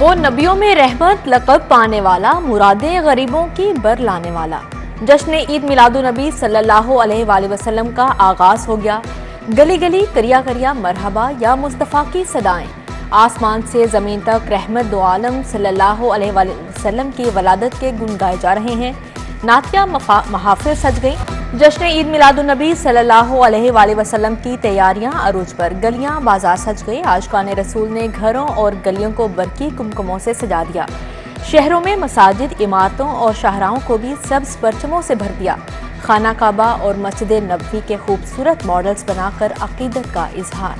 वो नबियों में रहमत लक़ब पाने वाला, मुरादें गरीबों की बर लाने वाला। जश्न ईद मिलादुन नबी सल्लल्लाहु अलैहि वसल्लम का आगाज हो गया। गली गली करिया करिया मरहबा या मुस्तफ़ा की सदाएं। आसमान से ज़मीन तक रहमत दो आलम सल्लल्लाहु अलैहि वसल्लम की वलादत के गुन गाए जा रहे हैं। नातिया महाफिर सज गई। जश्न ईद मिलादुन नबी सल्लल्लाहु अलैहि वसल्लम की तैयारियां अरूज पर। गलियां बाजार सज गई। आशिकान रसूल ने घरों और गलियों को बरकी कुमकुमों से सजा दिया। शहरों में मसाजिद, इमारतों और शाहराहों को भी सब्ज परचमों से भर दिया। खाना काबा और मस्जिद नबवी के खूबसूरत मॉडल्स बनाकर अकीदत का इजहार।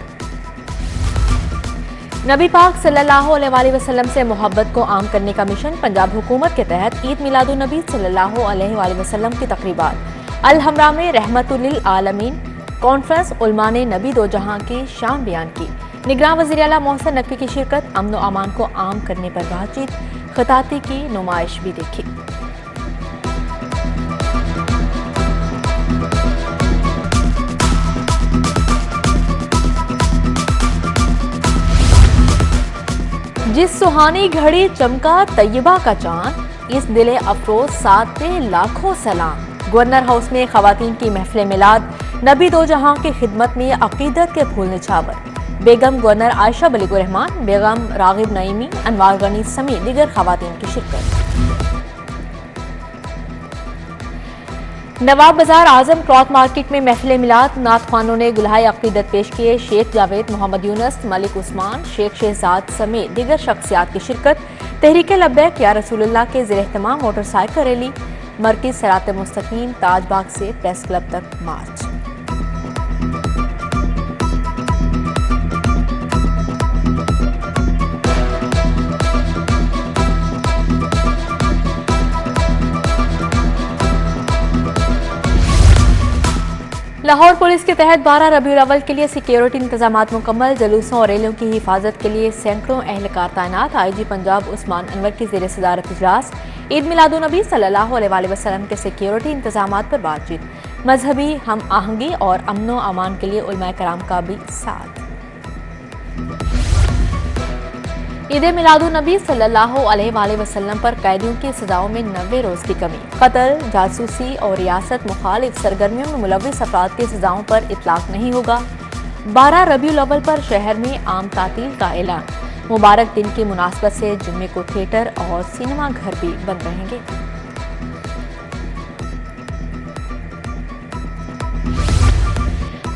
नबी पाक सल्लल्लाहु अलैहि वसल्लम से मोहब्बत को आम करने का मिशन। पंजाब हुकूमत के तहत ईद मिलादुन नबी सल्लल्लाहु अलैहि वसल्लम की तकरीबात। अल-हमरा में रहमतुल आलमीन कॉन्फ्रेंस उलमा ने नबी दो जहां की शान बयान की। निगरान वज़ीर आला मोहसिन नकवी की शिरकत। अमन व अमान को आम करने पर बातचीत, खताती की नुमाइश भी देखी। जिस सुहानी घड़ी चमका तैयबा का चांद, इस दिले अफरोज साथ पे लाखों सलाम। गवर्नर हाउस में खवातीन की महफिल मिलाद। नबी दो जहां की खिदमत में अकीदत के फूल निछावर। बेगम गवर्नर आयशा बलीगुर रहमान, बेगम रागिब नईमी, अनवार गनी समेत दीगर खवातीन की शिरकत। नवाब बाजार आजम क्लॉथ मार्केट में महफिल मिलाद। नात खानों ने गुलहाए अकीदत पेश किए। शेख जावेद, मोहम्मद यूनस, मलिक उस्मान, शेख शहजाद समेत दीगर शख्सियात की शिरकत। तहरीक लब्बैक या रसूलुल्लाह के ज़ेर एहतमाम मोटरसाइकिल रैली। मरकज़ सरात मुस्तकीम ताजबाग से प्रेस क्लब तक मार्च। लाहौर पुलिस के तहत 12 रबीउल अव्वल के लिए सिक्योरिटी इंतजामात मुकम्मल। जुलूसों और रैलियों की हिफाजत के लिए सैकड़ों अहलकार तैनात। IG पंजाब उस्मान अनवर की ज़ेर सदारत इजलास। ईद मिलादुन नबी सल्लल्लाहु अलैहि वसल्लम के सिक्योरिटी इंतजामात पर बातचीत। मजहबी हम आहंगी और अमन व अमान के लिए उलमाए कराम का भी साथ। ईद मिलादुन नबी सल्लल्लाहु अलैहि वसल्लम पर कैदियों की सजाओं में 90 रोज की कमी। कत्ल, जासूसी और रियासत मुखालिफ सरगर्मियों में मुलव्विस अफराद की सजाओं पर इतलाक नहीं होगा। 12 रबीउल अव्वल पर शहर में आम तातील का ऐलान। मुबारक दिन की मुनासबत से जुम्मे को थिएटर और सिनेमा घर भी बंद रहेंगे।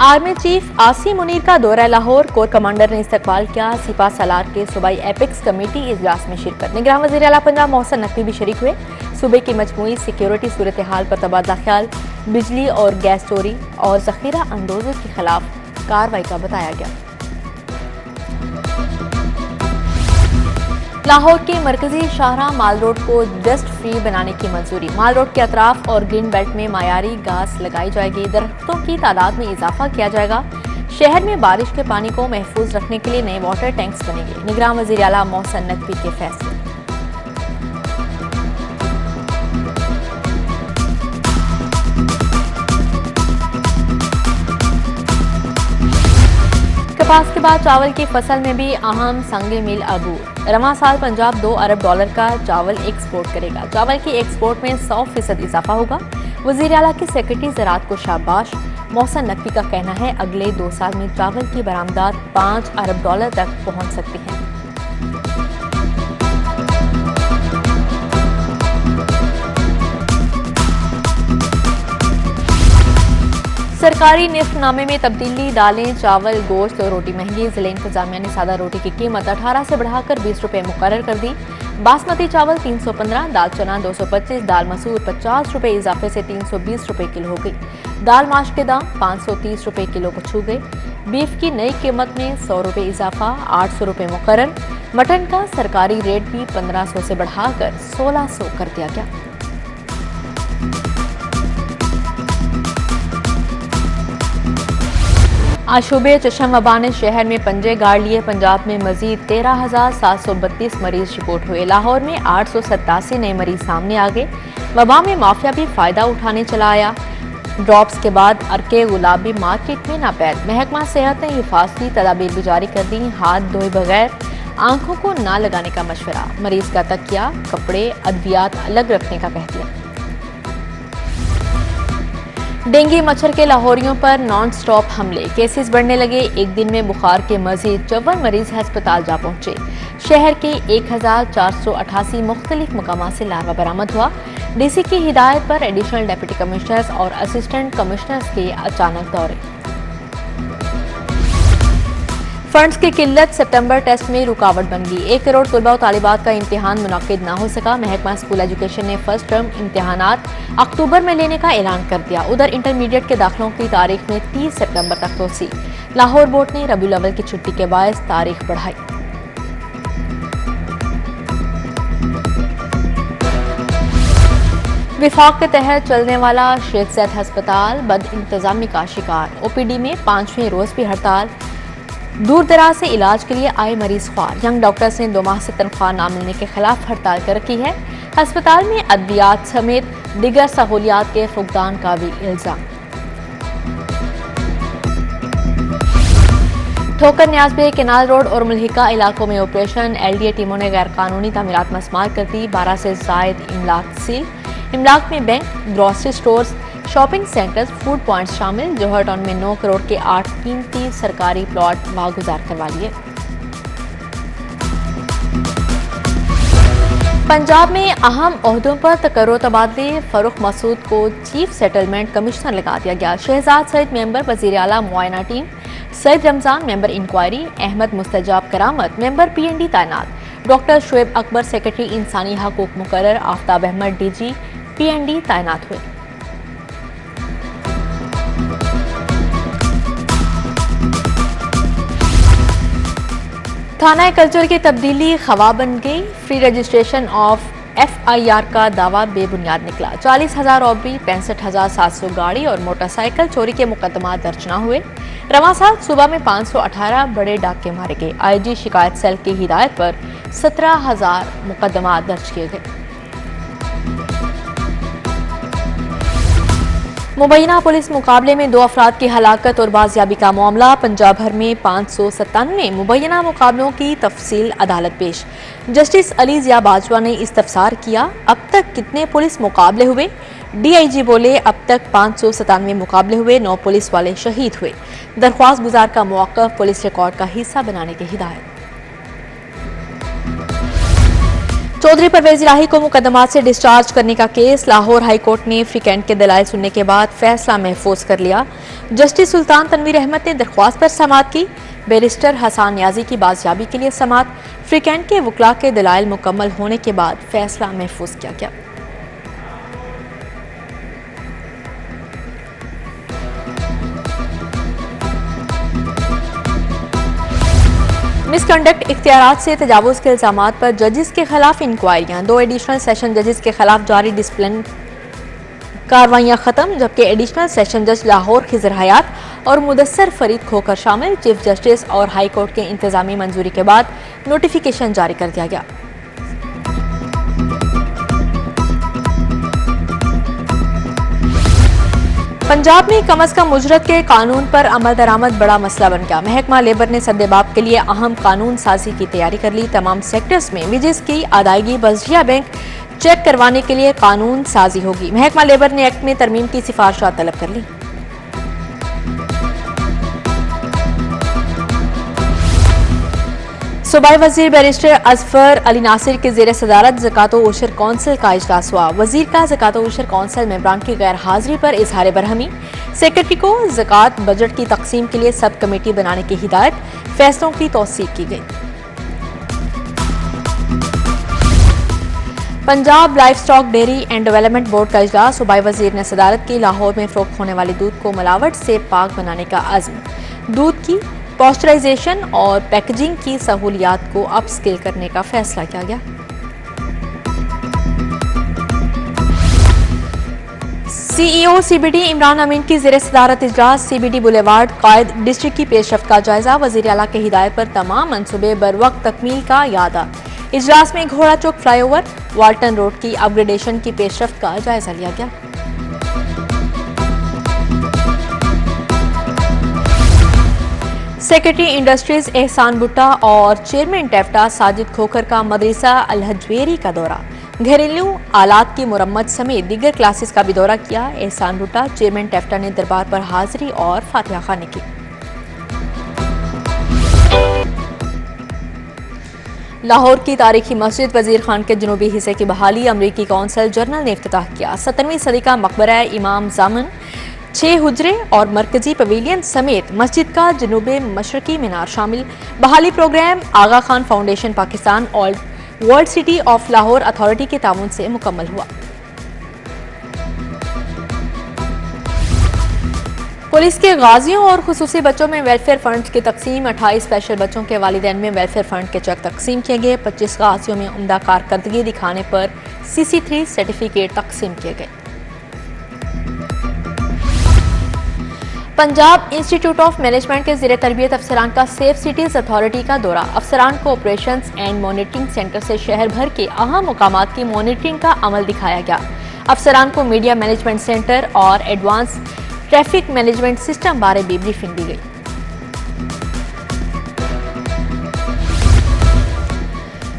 आर्मी चीफ आसिम मुनीर का दौरा लाहौर। कोर कमांडर ने इस्तकबाल किया। सिपा सालार के सूबाई एपेक्स कमेटी इजलास में शिरकत। निगरान वज़ीर आला पंजाब मोहसिन नकवी भी शरीक हुए। सूबे की मजमूई सिक्योरिटी सूरत हाल पर तबादला ख्याल। बिजली और गैस चोरी और जखीरा अंदोजों के खिलाफ कार्रवाई का बताया गया। लाहौर के मरकजी शाहराह माल रोड को डस्ट फ्री बनाने की मंजूरी। माल रोड के अतराफ और ग्रीन बेल्ट में मायारी घास लगाई जाएगी। दरख्तों की तादाद में इजाफा किया जाएगा। शहर में बारिश के पानी को महफूज रखने के लिए नए वाटर टैंक्स बनेंगे। निगरान वज़ीर आला मोहसिन नकवी के फैसले। कपास के बाद चावल की फसल में भी अहम संगे मिल अबूर। रवां साल पंजाब $2 अरब का चावल एक्सपोर्ट करेगा। चावल की एक्सपोर्ट में 100% इजाफा होगा। वज़ीर आला की सेक्रेटरी ज़राअत को शाबाश। मोहसिन नकवी का कहना है अगले 2 साल में चावल की बरामदात $5 अरब तक पहुंच सकती है। सरकारी निफ्टनामे में तब्दीली। दालें, चावल, गोश्त और रोटी महंगी। जिले इंतजामिया ने सादा रोटी की कीमत 18 से बढ़ाकर 20 रुपए मुकर्रर कर दी। बासमती चावल 315, दाल चना 225, दाल मसूर 50 रुपए इजाफे से 320 रुपए किलो हो गई। दाल माश के दाम 530 रुपए किलो को छू गए। बीफ की नई कीमत में 100 रुपए इजाफा, 800 रुपए मुकर्रर। मटन का सरकारी रेट भी 1500 से बढ़ाकर 1600 कर दिया गया। आशुबे चशम वबा ने शहर में पंजे गाड़ लिए। पंजाब में मजीद 13,732 मरीज रिपोर्ट हुए। लाहौर में 887 नए मरीज सामने आ गए। वबा में माफिया भी फायदा उठाने चला आया। ड्रॉप्स के बाद अरके गुलाबी मार्केट में नापैद। महकमा सेहत ने हिफाजती तदाबीर भी जारी कर दी। हाथ धोए बगैर आंखों को ना लगाने का मशवरा, मरीज का तकिया, कपड़े, अद्वियात अलग रखने का कह दिया। डेंगू मच्छर के लाहौरियों पर नॉन स्टॉप हमले, केसेस बढ़ने लगे। एक दिन में बुखार के मजीद 54 मरीज अस्पताल जा पहुंचे। शहर के 1488 मुख्तलिफ मकामात से लार्वा बरामद हुआ। डीसी की हिदायत पर एडिशनल डिप्टी कमिश्नर्स और असिस्टेंट कमिश्नर्स के अचानक दौरे। फंड्स की किल्लत सितंबर टेस्ट में रुकावट बन गई। 1 करोड़ तलबा और तालिबात का इम्तिहान मुनाकिद ना हो सका। महकमा स्कूल एजुकेशन ने फर्स्ट टर्म इम्तिहानात अक्टूबर में लेने का ऐलान कर दिया। उधर इंटरमीडिएट के दाखिलों की तारीख में 30 सितंबर तक तोसी। लाहौर बोर्ड ने रबीउल अव्वल की छुट्टी के बायस तारीख बढ़ाई। विफाक के तहत चलने वाला शेख ज़ैद अस्पताल बद इंतजामी का शिकार। ओपीडी में 5वें रोज भी हड़ताल। दूर दराज से इलाज के लिए आए मरीज ख्वार। यंग डॉक्टर्स ने 2 माह से तनख्वाह न मिलने के खिलाफ हड़ताल कर रखी है। अस्पताल में अद्वियात समेत दिगर सहूलियात के फुकदान का भी इल्जाम। ठोकर न्याज़बे, केनाल रोड और मुल्हिका इलाकों में ऑपरेशन। LDA टीमों ने गैर कानूनी तामीरात मस्मार कर दी। 12 से जायद इमलाक सील। इमलाक में bank, grocery stores, shopping centres, food points शामिल। जौहर टाउन में 9 करोड़ के 8 कीमती सरकारी प्लॉट वागुजार करवा लिए। पंजाब में अहम ओहदों पर तकर्रो तबादले। फरूख मसूद को चीफ सेटलमेंट कमिश्नर लगा दिया गया। शहजाद सईद मेंबर वजीर आला मुआयना team. Saeed Ramzan member inquiry. Ahmed Mustajab Karamat member PND तैनात। डॉक्टर शुएब अकबर सेक्रेटरी इंसानी हकूक मुकर्रर। आफ्ताब अहमद DG PND तैनात हुए। थाना कल्चर की तब्दीली खवा बन गई। फ्री रजिस्ट्रेशन ऑफ FIR का दावा बेबुनियाद निकला। 40,000 रॉबरी, 65,700 गाड़ी और मोटरसाइकिल चोरी के मुकदमा दर्ज न हुए। रवां साल सुबह में 518 बड़े डाके मारे गए। IG शिकायत सेल की हिदायत पर 17,000 मुकदमा दर्ज किए गए। मुबैना पुलिस मुकाबले में 2 अफराद की हलाकत और बाजियाबी का मामला। पंजाब भर में 597 मुबैना मुकाबलों की तफसील अदालत पेश। जस्टिस अली जिया बाजवा ने इस्तफसार किया, अब तक कितने पुलिस मुकाबले हुए? DIG बोले, अब तक 597 मुकाबले हुए, 9 पुलिस वाले शहीद हुए। दरख्वास्त गुजार का मौक़िफ़ पुलिस रिकॉर्ड का हिस्सा बनाने की हिदायत। चौधरी परवेज इलाही को मुकदमात से डिस्चार्ज करने का केस। लाहौर हाई कोर्ट ने फ्री कैंट के दलाइल सुनने के बाद फैसला महफूज कर लिया। जस्टिस सुल्तान तनवीर अहमद ने दरख्वास्त पर समाअत की। बैरिस्टर हसन न्याजी की बाजियाबी के लिए समाअत। फ्री कैंट के वकला के दलाइल मुकम्मल होने के बाद फैसला महफूज किया गया। मिसकंडक्ट इख्तियारात से तजावुज के इल्जामात पर जजेस के खिलाफ इंक्वायरियां। 2 एडिशनल सेशन जजेस के खिलाफ जारी डिसिप्लिन कार्रवाइयां खत्म, जबकि एडिशनल सेशन जज लाहौर खिजर हयात और मुदस्सर फरीद खोकर शामिल। चीफ जस्टिस और हाई कोर्ट के इंतजामी मंजूरी के बाद नोटिफिकेशन जारी कर दिया गया। पंजाब में कम अज कम उजरत के कानून पर अमल दरामद बड़ा मसला बन गया। महकमा लेबर ने सद्देबाब के लिए अहम कानून साजी की तैयारी कर ली। तमाम सेक्टर्स में विजिस की अदायगी बजरिया बैंक चेक करवाने के लिए कानून साजी होगी। महकमा लेबर ने एक्ट में तरमीम की सिफारिशात तलब कर ली। सूबाई वजीर बैरिस्टर अजफर अली नासिर के जेर सदारत ज़कात व उशर कौंसिल का इजलास हुआ। वजीर का ज़कात व उशर कौंसिल मेंबरान की गैर हाजिरी पर इजहार बरहमी। सेक्रेटरी को ज़कात बजट की तकसीम के लिए सब कमेटी बनाने की हिदायत। फैसलों की तौसीक की गई। Punjab life stock dairy and development board का इजलास। सूबाई वजीर ने सदारत की। लाहौर में फरोख्त होने वाले दूध को मिलावट से पाक बनाने का अज़्म। दूध की पॉस्चराइजेशन और पैकेजिंग की सहूलियात को अप स्केल करने का फैसला किया गया। CEO CBD इमरान अमीन की जेर सदारत इजलास। CBD बुलेवार्ड कायद डिस्ट्रिक्ट की पेशरफ्त का जायजा। वजीर आला के हिदायत पर तमाम मंसूबे बरवक्त तकमील का यादा। इजलास में घोड़ा चौक फ्लाईओवर, वाल्टन रोड की अपग्रेडेशन की पेशरफ्त का जायजा लिया गया। सेक्रेटरी इंडस्ट्रीज एहसान भुट्टा और चेयरमैन टेफ्टा साजिद खोखर का मदरसा अल-हज्वेरी का दौरा। घरेलू आलात की मुरम्मत समेत दीगर क्लासेस का भी दौरा किया। एहसान भुट्टा, चेयरमैन टेफ्टा ने दरबार पर हाजिरी और फातिहा खानी की। लाहौर की तारीखी मस्जिद वजीर खान के जनूबी हिस्से की बहाली अमरीकी कौंसल जनरल ने इफ्तिताह किया। 17वीं सदी का मकबरा इमाम जामन, 6 हुजरे और मरकजी पवेलियन समेत मस्जिद का जनूबे मशरकी मीनार शामिल। बहाली प्रोग्राम आगा खान फाउंडेशन पाकिस्तान और world city of Lahore authority के ताउन से मुकम्मल हुआ। पुलिस के गाजियों और खुसूसी बच्चों में वेलफेयर फंड की तकसीम। 28 स्पेशल बच्चों के वालिदैन में वेलफेयर फंड के चेक तकसीम किए गए। 25 गाजियों में उम्दा कारकर्दगी दिखाने पर CC3 सर्टिफिकेट तकसीम किए गए। पंजाब इंस्टीट्यूट ऑफ मैनेजमेंट के ज़ेर तरबियत अफसरान का सेफ सिटीज अथॉरिटी का दौरा। अफसरान को ऑपरेशंस एंड मॉनिटरिंग सेंटर से शहर भर के अहम मुकामात की मॉनिटरिंग का अमल दिखाया गया। अफसरान को मीडिया मैनेजमेंट सेंटर और एडवांस ट्रैफिक मैनेजमेंट सिस्टम बारे भी ब्रीफिंग दी गई।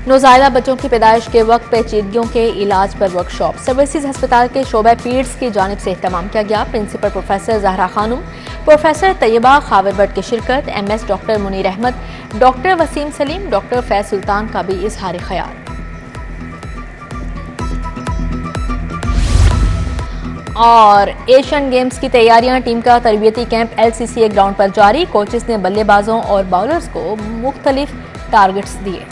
नौज़ायदा बच्चों की पैदाइश के वक्त पेचीदगियों के इलाज पर वर्कशॉप सर्विसेज हस्पताल के शोबा पीड्स की जानिब से एहतमाम किया गया। Principal professor Zahra Khanum, professor Tayyaba Khawar Bhatt की शिरकत। MS doctor Munir Ahmed, doctor Waseem Saleem, doctor Faiz Sultan का भी इजहार ख्याल। और एशियन गेम्स की तैयारियां, टीम का तरबियती कैंप LCCA ग्राउंड पर जारी। कोचेस ने बल्लेबाजों और बाउलर्स को मुख्तलिफ टारगेट्स दिए।